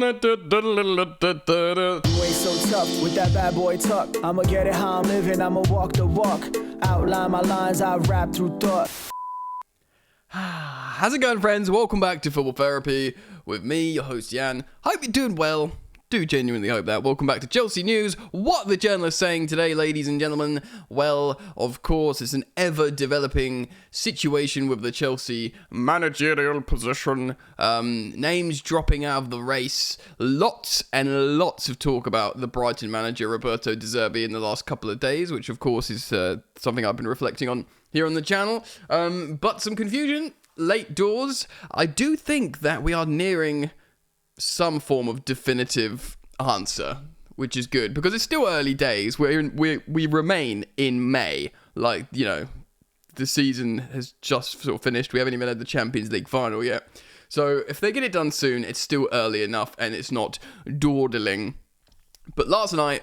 ain't so tough with that bad boy tuck. I'ma get it how I'm living, I'ma walk the walk. Outline my lines, I rap through thought. How's it going, friends? Welcome back to Football Therapy with me, your host Jan. Hope you're doing well. Do genuinely hope that. Welcome back to Chelsea News. What are the journalists saying today, ladies and gentlemen? Well, of course, it's an ever-developing situation with the Chelsea managerial position. Names dropping out of the race. Lots and lots of talk about the Brighton manager, Roberto De Zerbi, in the last couple of days, which, of course, is something I've been reflecting on here on the channel. But some confusion. Late doors. I do think that we are nearing some form of definitive answer, which is good because it's still early days. We remain in May, like, you know, the season has just sort of finished. We haven't even had the Champions League final yet. So if they get it done soon, it's still early enough and it's not dawdling. But last night,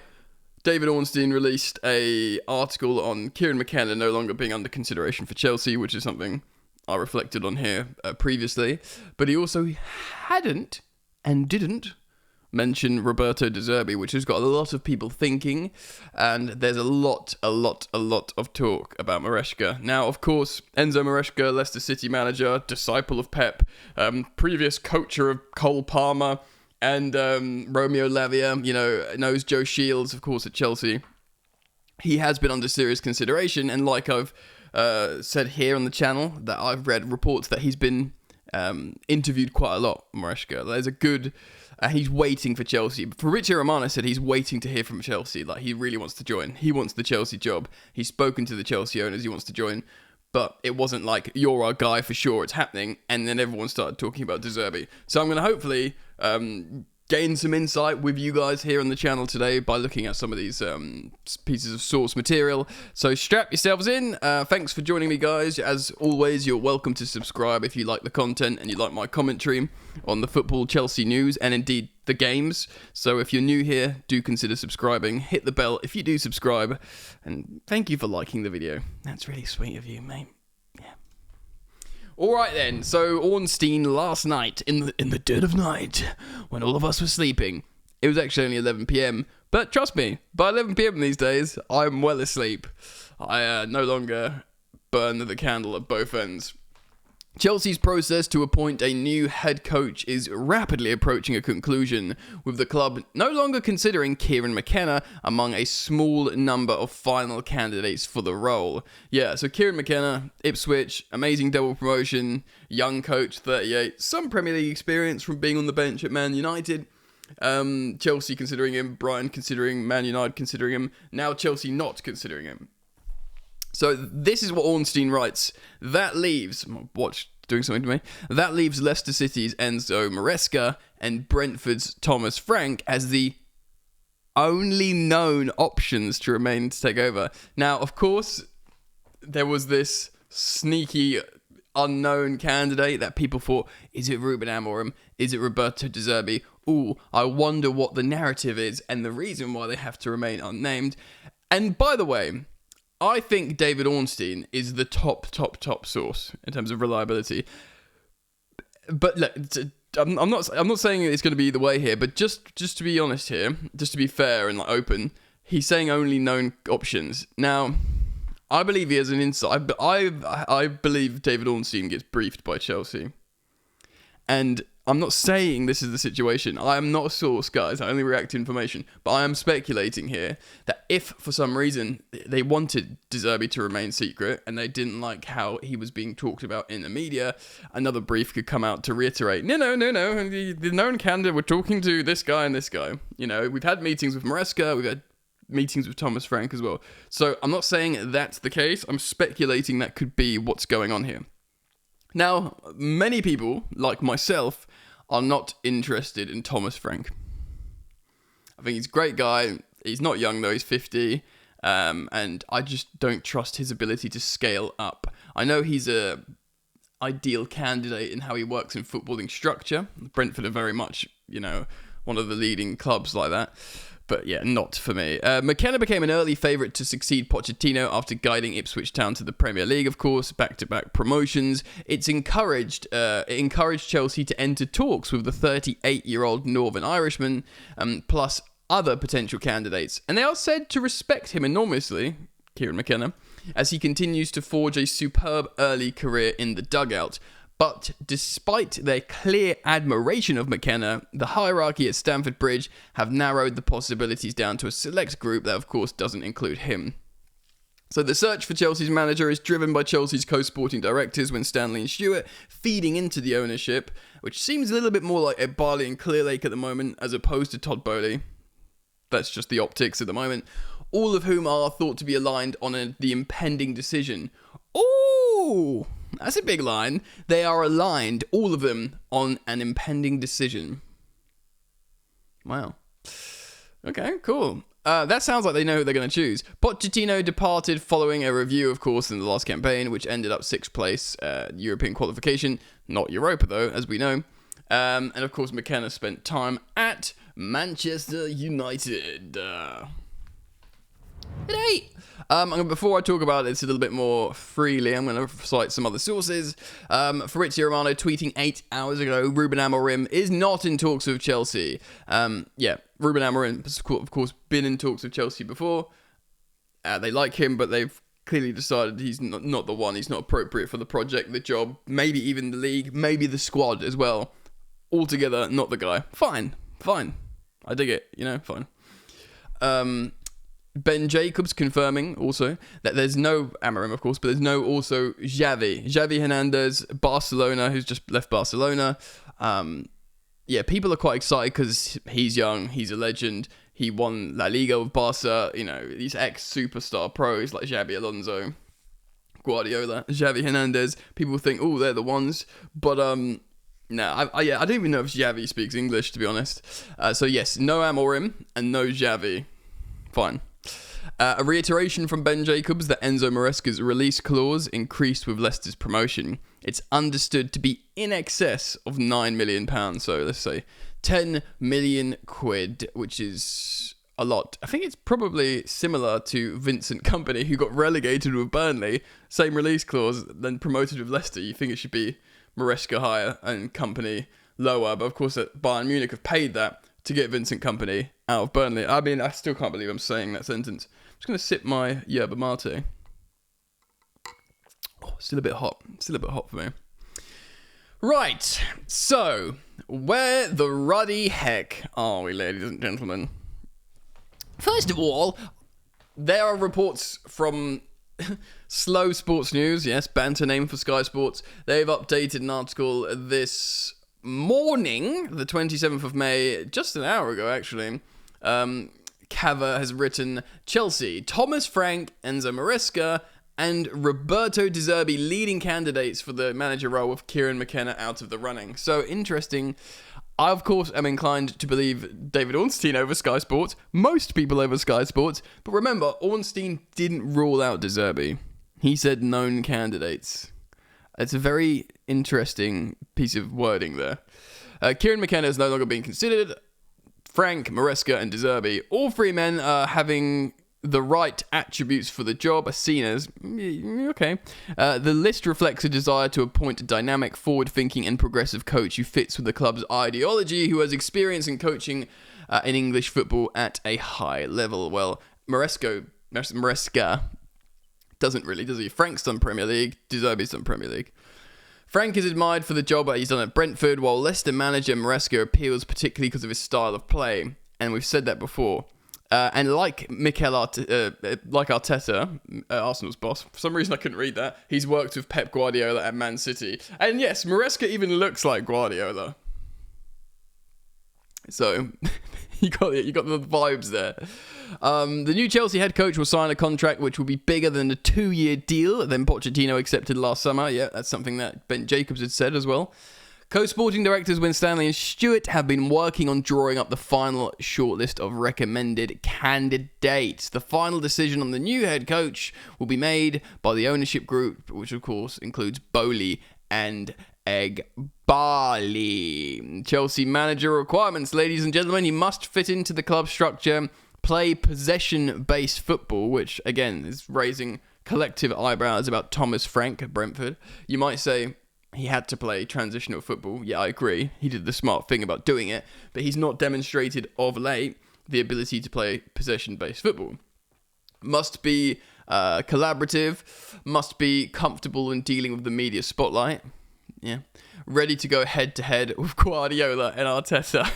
David Ornstein released a article on Kieran McKenna no longer being under consideration for Chelsea, which is something I reflected on here previously. But he also hadn't and didn't mention Roberto De Zerbi, which has got a lot of people thinking, and there's a lot of talk about Maresca. Now, of course, Enzo Maresca, Leicester City manager, disciple of Pep, previous coacher of Cole Palmer, and Romeo Lavia, you know, knows Joe Shields, of course, at Chelsea. He has been under serious consideration, and like I've said here on the channel, that I've read reports that he's been interviewed quite a lot, Maresca. There's a good... he's waiting for Chelsea. Fabrizio Romano said he's waiting to hear from Chelsea. Like, he really wants to join. He wants the Chelsea job. He's spoken to the Chelsea owners. He wants to join. But it wasn't like, you're our guy for sure, it's happening. And then everyone started talking about De Zerbi. So I'm going to hopefully gain some insight with you guys here on the channel today by looking at some of these pieces of source material. So strap yourselves in. Thanks for joining me, guys. As always, you're welcome to subscribe if you like the content and you like my commentary on the football, Chelsea news, and indeed the games. So if you're new here, do consider subscribing. Hit the bell if you do subscribe. And thank you for liking the video. That's really sweet of you, mate. Alright then, so Ornstein last night, in the dead of night, when all of us were sleeping, it was actually only 11 PM, but trust me, by 11 PM these days, I'm well asleep. I no longer burn the candle at both ends. Chelsea's process to appoint a new head coach is rapidly approaching a conclusion, with the club no longer considering Kieran McKenna among a small number of final candidates for the role. Yeah, so Kieran McKenna, Ipswich, amazing double promotion, young coach, 38, some Premier League experience from being on the bench at Man United. Chelsea considering him, Brighton considering, Man United considering him, now Chelsea not considering him. So this is what Ornstein writes. That leaves... Watch, doing something to me. That leaves Leicester City's Enzo Maresca and Brentford's Thomas Frank as the only known options to remain to take over. Now, of course, there was this sneaky unknown candidate that people thought, is it Ruben Amorim? Is it Roberto De Zerbi? Ooh, I wonder what the narrative is and the reason why they have to remain unnamed. And by the way... I think David Ornstein is the top source in terms of reliability. But look, I'm not saying it's going to be the way here, but just to be honest here, just to be fair and like open, he's saying only known options. Now, I believe he has an insight. I believe David Ornstein gets briefed by Chelsea. And I'm not saying this is the situation. I am not a source, guys. I only react to information. But I am speculating here that if, for some reason, they wanted De Zerbi to remain secret and they didn't like how he was being talked about in the media, another brief could come out to reiterate, no. The known candidate, we're talking to this guy and this guy. You know, we've had meetings with Maresca. We've had meetings with Thomas Frank as well. So I'm not saying that's the case. I'm speculating that could be what's going on here. Now, many people, like myself, are not interested in Thomas Frank. I think he's a great guy. He's not young though, he's 50. And I just don't trust his ability to scale up. I know he's a ideal candidate in how he works in footballing structure. Brentford are very much, you know, one of the leading clubs like that. But yeah, not for me. McKenna became an early favourite to succeed Pochettino after guiding Ipswich Town to the Premier League, of course, back-to-back promotions. It encouraged Chelsea to enter talks with the 38-year-old Northern Irishman, plus other potential candidates. And they are said to respect him enormously, Kieran McKenna, as he continues to forge a superb early career in the dugout. But despite their clear admiration of McKenna, the hierarchy at Stamford Bridge have narrowed the possibilities down to a select group that, of course, doesn't include him. So the search for Chelsea's manager is driven by Chelsea's co-sporting directors, Winstanley and Stewart, feeding into the ownership, which seems a little bit more like Ed Barley and Clearlake at the moment, as opposed to Todd Bowley. That's just the optics at the moment. All of whom are thought to be aligned on the impending decision. Ooh! That's a big line. They are aligned, all of them, on an impending decision. Wow. Okay, cool. That sounds like they know who they're going to choose. Pochettino departed following a review, of course, in the last campaign, which ended up 6th place, European qualification. Not Europa, though, as we know. And, of course, McKenna spent time at Manchester United. Before I talk about this a little bit more freely, I'm going to cite some other sources. Fabrizio Romano tweeting 8 hours ago, Ruben Amorim is not in talks with Chelsea. Ruben Amorim has, of course, been in talks with Chelsea before. They like him, but they've clearly decided he's not the one. He's not appropriate for the project, the job, maybe even the league, maybe the squad as well. Altogether, not the guy. Fine. I dig it, fine. Ben Jacobs confirming also that there's no Amorim, of course, but there's no also Xavi Hernandez, Barcelona, who's just left Barcelona. People are quite excited because he's young, he's a legend. He won La Liga with Barca. These ex-superstar pros like Xabi Alonso, Guardiola, Xavi Hernandez. People think, oh, they're the ones, but no, I don't even know if Xavi speaks English, to be honest. So yes, no Amorim and no Xavi. Fine. A reiteration from Ben Jacobs that Enzo Maresca's release clause increased with Leicester's promotion. It's understood to be in excess of £9 million, so let's say 10 million quid, which is a lot. I think it's probably similar to Vincent Kompany, who got relegated with Burnley, same release clause, then promoted with Leicester. You think it should be Maresca higher and Kompany lower, but of course Bayern Munich have paid that to get Vincent Kompany out of Burnley. I mean, I still can't believe I'm saying that sentence. I'm just going to sip my yerba mate. Oh, still a bit hot for me. Right, so, where the ruddy heck are we, ladies and gentlemen? First of all, there are reports from Slow Sports News, yes, banter name for Sky Sports. They've updated an article this morning, the 27th of May, just an hour ago, actually. Cava has written, Chelsea, Thomas Frank, Enzo Maresca, and Roberto De Zerbi leading candidates for the manager role with Kieran McKenna out of the running. So, interesting. I, of course, am inclined to believe David Ornstein over Sky Sports. Most people over Sky Sports. But remember, Ornstein didn't rule out De Zerbi. He said known candidates. It's a very interesting piece of wording there. Kieran McKenna is no longer being considered. Frank, Maresca, and De Zerbi, all three men having the right attributes for the job are seen as, okay. The list reflects a desire to appoint a dynamic, forward-thinking and progressive coach who fits with the club's ideology, who has experience in coaching in English football at a high level. Well, Maresca doesn't really, does he? Frank's done Premier League, De Zerbi's done Premier League. Frank is admired for the job that he's done at Brentford, while Leicester manager Maresca appeals particularly because of his style of play. And we've said that before. And like Arteta, Arsenal's boss, for some reason I couldn't read that, he's worked with Pep Guardiola at Man City. And yes, Maresca even looks like Guardiola. So, you got the vibes there. The new Chelsea head coach will sign a contract which will be bigger than the 2-year deal than Pochettino accepted last summer. Yeah, that's something that Ben Jacobs had said as well. Co-sporting directors Winstanley and Stewart have been working on drawing up the final shortlist of recommended candidates. The final decision on the new head coach will be made by the ownership group, which of course includes Bowley and Eghbali. Chelsea manager requirements, ladies and gentlemen. He must fit into the club structure, play possession-based football, which, again, is raising collective eyebrows about Thomas Frank at Brentford. You might say he had to play transitional football. Yeah, I agree. He did the smart thing about doing it, but he's not demonstrated of late the ability to play possession-based football. Must be collaborative, must be comfortable in dealing with the media spotlight. Yeah, ready to go head-to-head with Guardiola and Arteta.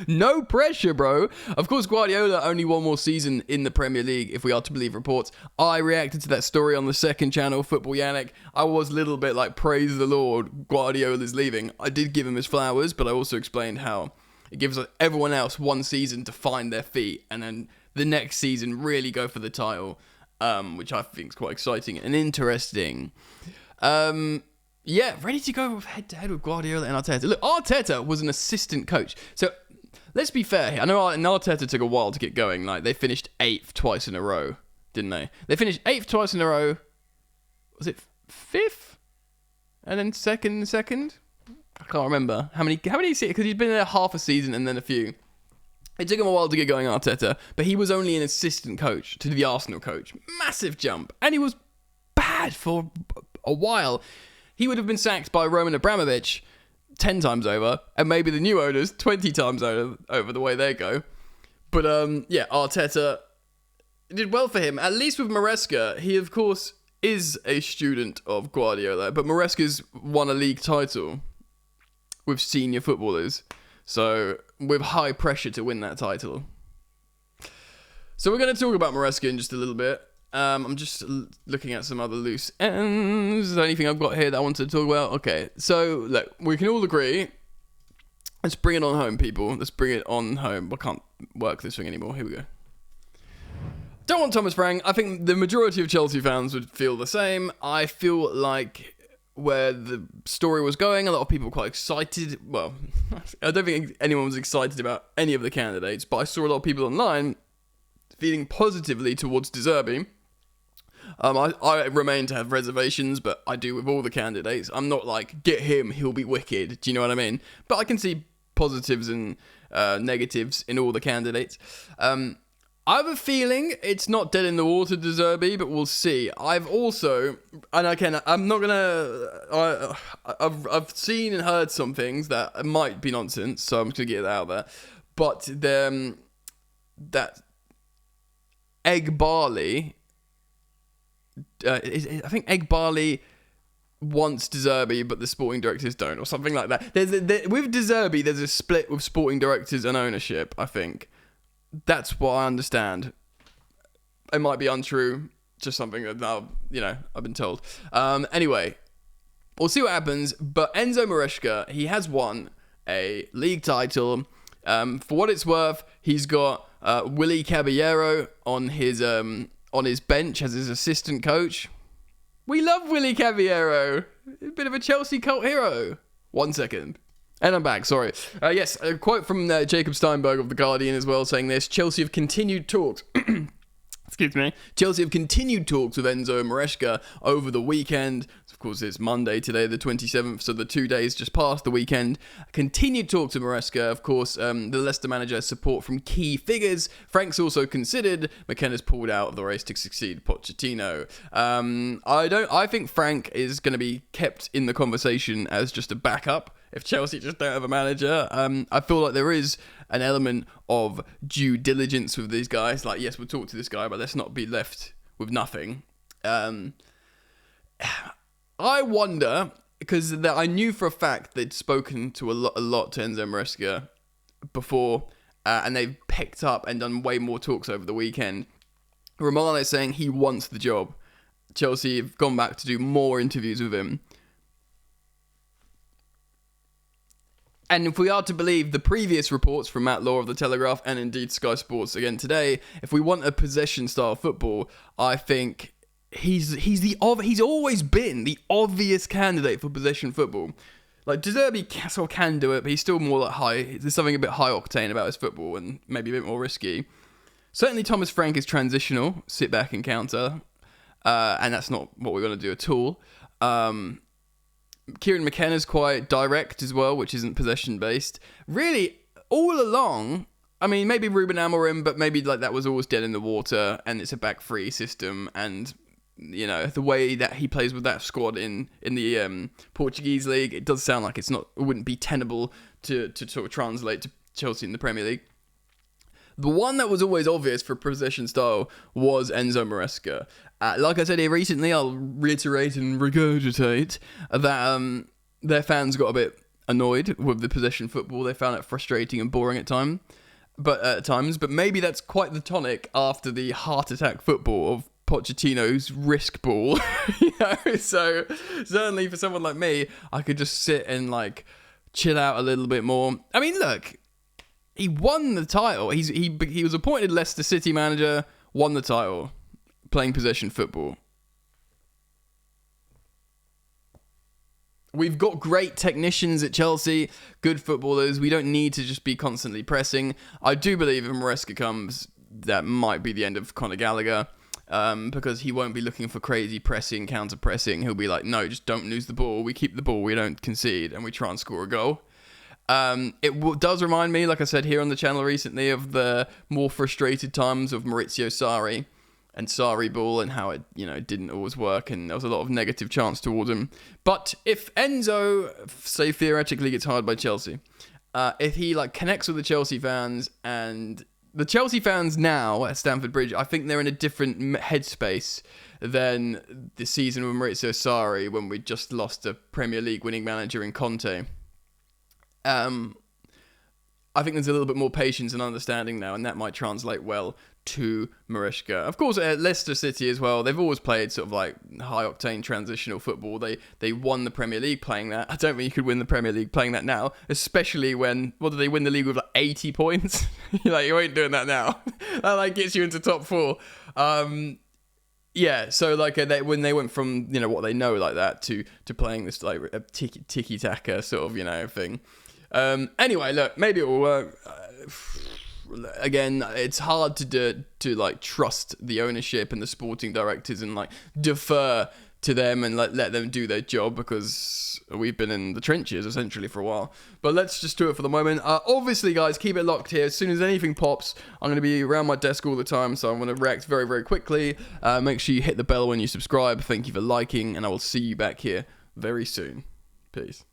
No pressure, bro. Of course, Guardiola only one more season in the Premier League, if we are to believe reports. I reacted to that story on the second channel, Football Yannick. I was a little bit like, praise the Lord, Guardiola's leaving. I did give him his flowers, but I also explained how it gives everyone else one season to find their feet, and then the next season really go for the title, which I think is quite exciting and interesting. Yeah, ready to go head-to-head with Guardiola and Arteta. Look, Arteta was an assistant coach. So, let's be fair here. I know Arteta took a while to get going. Like, they finished 8th twice in a row, didn't they? They finished 8th twice in a row. Was it 5th? And then second? I can't remember. How many seasons? Because he's been there half a season and then a few. It took him a while to get going, Arteta. But he was only an assistant coach to the Arsenal coach. Massive jump. And he was bad for a while. He would have been sacked by Roman Abramovich 10 times over, and maybe the new owners 20 times over the way they go. But, yeah, Arteta did well for him. At least with Maresca, he, of course, is a student of Guardiola, but Maresca's won a league title with senior footballers, so with high pressure to win that title. So we're going to talk about Maresca in just a little bit. I'm just looking at some other loose ends. Is there anything I've got here that I want to talk about? Okay, so look, we can all agree. Let's bring it on home, people. Let's bring it on home. I can't work this thing anymore. Here we go. Don't want Thomas Frank. I think the majority of Chelsea fans would feel the same. I feel like where the story was going, a lot of people were quite excited. Well, I don't think anyone was excited about any of the candidates, but I saw a lot of people online feeling positively towards De Zerbi. I remain to have reservations, but I do with all the candidates. I'm not like, get him, he'll be wicked. Do you know what I mean? But I can see positives and negatives in all the candidates. I have a feeling it's not dead in the water, De Zerbi, but we'll see. I've also, and I'm not gonna, I've seen and heard some things that might be nonsense, so I'm just gonna get that out there. But that Eghbali, I think Eghbali wants De Zerbi, but the sporting directors don't, or something like that. With De Zerbi, there's a split with sporting directors and ownership, I think. That's what I understand. It might be untrue, just something that I've been told. Anyway, we'll see what happens. But Enzo Maresca, he has won a league title. For what it's worth, he's got Willy Caballero on his bench as his assistant coach. We love Willy Caballero. A bit of a Chelsea cult hero. 1 second. And I'm back, sorry. Yes, a quote from Jacob Steinberg of The Guardian as well, saying this: Chelsea have continued talks. Excuse me. Chelsea have continued talks with Enzo Maresca over the weekend. Of course, it's Monday today, the 27th, so the 2 days just past the weekend. Continued talks with Maresca. Of course, the Leicester manager has support from key figures. Frank's also considered. McKenna's pulled out of the race to succeed Pochettino. I think Frank is going to be kept in the conversation as just a backup if Chelsea just don't have a manager. I feel like there is an element of due diligence with these guys. Like, yes, we'll talk to this guy, but let's not be left with nothing. I wonder, because I knew for a fact they'd spoken to a lot to Enzo Maresca before, and they've picked up and done way more talks over the weekend. Romano is saying he wants the job. Chelsea have gone back to do more interviews with him. And if we are to believe the previous reports from Matt Law of The Telegraph and indeed Sky Sports again today, if we want a possession-style football, I think he's always been the obvious candidate for possession football. Like, De Zerbi can do it, but he's still more like high. There's something a bit high-octane about his football and maybe a bit more risky. Certainly Thomas Frank is transitional, sit back and counter, and that's not what we're going to do at all. Kieran McKenna's quite direct as well, which isn't possession based. Really, all along, I mean, maybe Ruben Amorim, but maybe like that was always dead in the water, and it's a back three system, and you know the way that he plays with that squad in the Portuguese league, it does sound like it wouldn't be tenable to sort of translate to Chelsea in the Premier League. The one that was always obvious for possession style was Enzo Maresca. Like I said here recently, I'll reiterate and regurgitate that their fans got a bit annoyed with the possession football. They found it frustrating and boring at times. But maybe that's quite the tonic after the heart attack football of Pochettino's risk ball. You know? So certainly for someone like me, I could just sit and like chill out a little bit more. I mean, look. He won the title. He was appointed Leicester City manager, won the title, playing possession football. We've got great technicians at Chelsea, good footballers. We don't need to just be constantly pressing. I do believe if Maresca comes, that might be the end of Conor Gallagher, because he won't be looking for crazy pressing, counter-pressing. He'll be like, no, just don't lose the ball. We keep the ball, we don't concede, and we try and score a goal. Does remind me, like I said here on the channel recently, of the more frustrated times of Maurizio Sarri and Sarri ball and how it, didn't always work and there was a lot of negative chance towards him. But if Enzo, say theoretically, gets hired by Chelsea, if he connects with the Chelsea fans, and the Chelsea fans now at Stamford Bridge, I think they're in a different headspace than the season with Maurizio Sarri when we just lost a Premier League winning manager in Conte. I think there's a little bit more patience and understanding now, and that might translate well to Maresca. Of course, at Leicester City as well, they've always played sort of like high-octane transitional football. They won the Premier League playing that. I don't think you could win the Premier League playing that now, especially when, did they win the league with 80 points? You ain't doing that now. That gets you into top four. Yeah, so when they went from what they know like that to playing this a tiki-taka sort of thing. Anyway, look, maybe it will work. Again, it's hard to trust the ownership and the sporting directors and defer to them and let them do their job, because we've been in the trenches essentially for a while. But let's just do it for the moment. Obviously, guys, keep it locked here. As soon as anything pops, I'm going to be around my desk all the time, so I'm going to react very, very quickly. Make sure you hit the bell when you subscribe. Thank you for liking, and I will see you back here very soon. Peace.